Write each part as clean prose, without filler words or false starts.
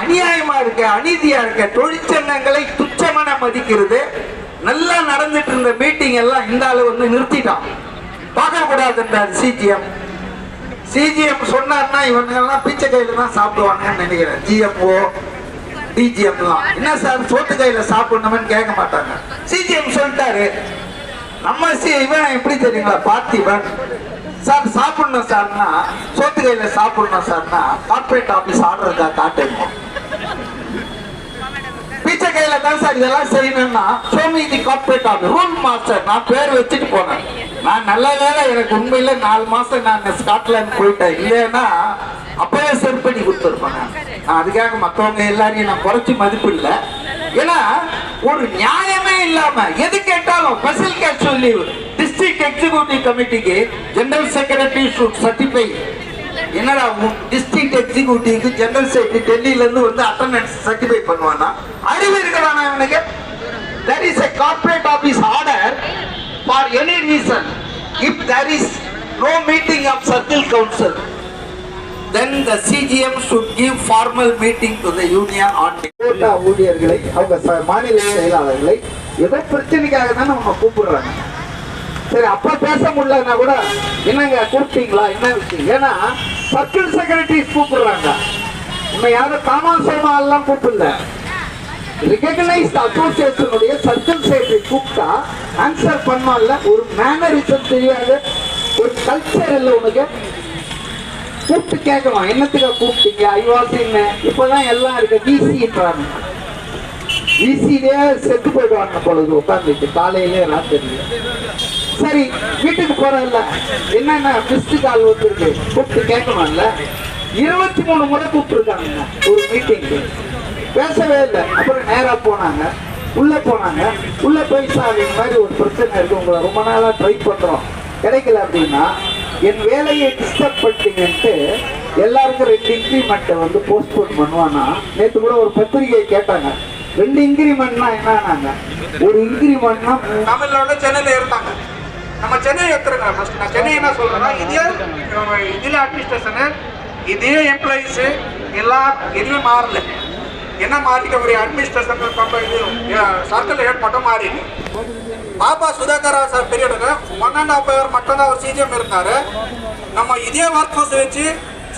அநியாயமா இருக்க, அநீதியா இருக்க, தொழிற்சங்கங்களை துச்சமான மதிக்கிறது. நல்லா நடந்துட்டு இருந்த மீட்டிங் எல்லாம் இந்த ஆளு வந்து நிறுத்திட்டான். பார்க்கக்கூடாதுன்றார் சிஜிஎம். சிஜிஎம் சொன்னார்னா இவங்கெல்லாம் பிச்சை கையில தான் சாப்பிடுவாங்கன்னு நினைக்கிறேன். ஜிஎம்ஓ டிஜிஎம்லாம் என்ன சார் சோத்து கையில சாப்பிடணும்னு கேட்க மாட்டாங்க. சிஜிஎம் சொல்லிட்டாரு. நம்ம இவன் எப்படி தெரியுங்களா, பார்த்திபன் சார் சாப்பிடணும் சார்னா சோத்து கையில சாப்பிடணும் சார்னா கார்பரேட் ஆபீஸ் ஆர்டர் இருக்கா காட்டுங்க. பிச்சை கையில தான் சார் இதெல்லாம் செய்யணும்னா சோமிதி கார்பரேட் ஆபீஸ் ரூல் மாஸ்டர் நான் பேர் வச்சுட்டு போனேன். நான் நல்ல வேலை எனக்கு உண்மையில 4 மாசம் நான் ஸ்காட்லாந்து போயிட்டேன். இல்லைன்னா அப்பவே செருப்படி கொடுத்துருப்பேன். நான் அதுக்காக மற்றவங்க எல்லாரையும் நான் குறைச்சி மதிப்பு இல்லை. ஏன்னா ஒரு நியாயமே இல்லாம எது கேட்டாலும் special casual leave district executive கமிட்டிக்கு ஜெனரல் செக்ரட்டரி ஷுட் சர்டிஃபை. என்னடா டிஸ்ட்ரிக்ட் எக்ஸிகியூட்டிவ்க்கு ஜெனரல் செக்ரட்டரி டெல்லியில இருந்து வந்து அட்டெண்டன்ஸ் சர்டிஃபை பண்ணுவானா? அறிவு இருக்கடானா இவனுக்கு? there is a corporate office order for any reason. If there is no meeting of circle council, then the CGM should give formal meeting to the union on quota ஊழியர்களை, அவங்க மாநில செயலாளர்களை ஏதோ பிரச்சனைக்காக தான் நம்ம கூப்பிடுறாங்க. சரி, அப்ப பேச முடியலன்னா கூட என்னங்க கூப்பிட்டீங்களா என்ன விஷயம்? ஏன்னா சர்க்கிள் செக்ரட்டரிஸ் கூப்பிடுறாங்க. நம்ம யாரும் தாமாசமா எல்லாம் கூப்பிடல. ரெகக்னைஸ்ட் அசோசியேஷனுடைய சர்க்கிள் செக்ரட்டரி கூப்பிட்டா ஆன்சர் பண்ணல. ஒரு மேனரிசம் தெரியாது, ஒரு கல்ச்சர் இல்லை உனக்கு. கூப்பிட்டு கேட்கணும் என்னத்துக்கு கூப்பிட்டீங்க, ஐவாசின்னு. இப்பதான் எல்லாம் இருக்கு விசின்றாங்க. விசிலே செத்து போயிடுவாங்க பொழுது உட்காந்துட்டு காலையிலே ராத்திரி. சரி, வீட்டுக்கு போறதில்ல என்னென்ன மிஸ்டு கால் வந்துருக்கு கூப்பிட்டு கேட்கணும்ல. 23 முறை கூப்பிட்டுருக்காங்க ஒரு மீட்டிங்கு, பேசவே இல்லை. அப்புறம் நேரா போனாங்க, உள்ள போனாங்க. உள்ள போய் சார் இந்த மாதிரி ஒரு பிரச்சனை இருக்கு, உங்களை ரொம்ப நாளா ட்ரை பண்றோம் கிடைக்கல அப்படின்னா என் வேலையை டிஸ்டர்ப் பண்ணிட்டீங்கன்ட்டு எல்லாருக்கும் 2 இன்க்ரிமெண்ட்டை வந்து போஸ்ட்போன் பண்ணுவானா. நேற்று கூட ஒரு பத்திரிகை கேட்டாங்க 2 இன்க்ரிமெண்ட்னா என்னன்னாங்க. ஒரு இன்க்ரிமெண்ட்னா தமிழோட சென்னையில இருந்தாங்க. நம்ம சென்னை எடுத்துருங்க. ஃபர்ஸ்ட் நான் சென்னை என்ன சொல்றேன்னா, இதில் அட்மினிஸ்ட்ரேஷனு, இதே எம்ப்ளாயிஸ் எல்லாம் எதுவுமே மாறல. என்ன மாறிக்க ஒரு அட்மினிஸ்ட்ரேஷன் சர்க்கிள் ஹெட் மட்டும் மாறி. பாபா சுதாகர் சார் பீரியடுங்க 1.5 hour மட்டும் தான் அவர் சிஜிஎம் இருந்தாரு. நம்ம இதே ஒர்க் ஃபோர்ஸ் வச்சு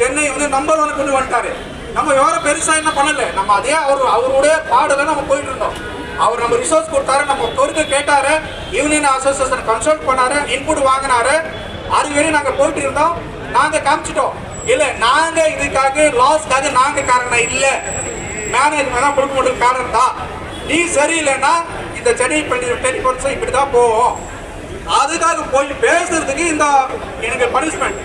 சென்னை வந்து நம்பர் 1 கொண்டு வந்துட்டாரு. நம்ம எவ்வளோ பெருசா என்ன பண்ணல. நம்ம அதே அவருடைய பாடுல நம்ம போயிட்டு இருந்தோம். அவர் நம்ம ரிசோர்ஸ் கொடுத்தாரு, நம்ம பொறுத்து கேட்டாரு, யூனியன் அசோசியேஷன் கன்சல்ட் பண்ணாரு, இன்புட் வாங்கினாரு. அதுவரை நாங்க போயிட்டு இருந்தோம். நாங்க காமிச்சிட்டோம். இல்ல நாங்க இதுக்காக லாஸ்க்காக நாங்க காரணம் இல்ல, மேனேஜ்மெண்ட் தான் கொடுக்க முடியும் காரணம் தான். நீ சரியில்லைன்னா இந்த சென்னை டெலிஃபோன்ஸ் இப்படிதான் போவோம். அதுக்காக போய் பேசுறதுக்கு இந்த எனக்கு பனிஷ்மெண்ட்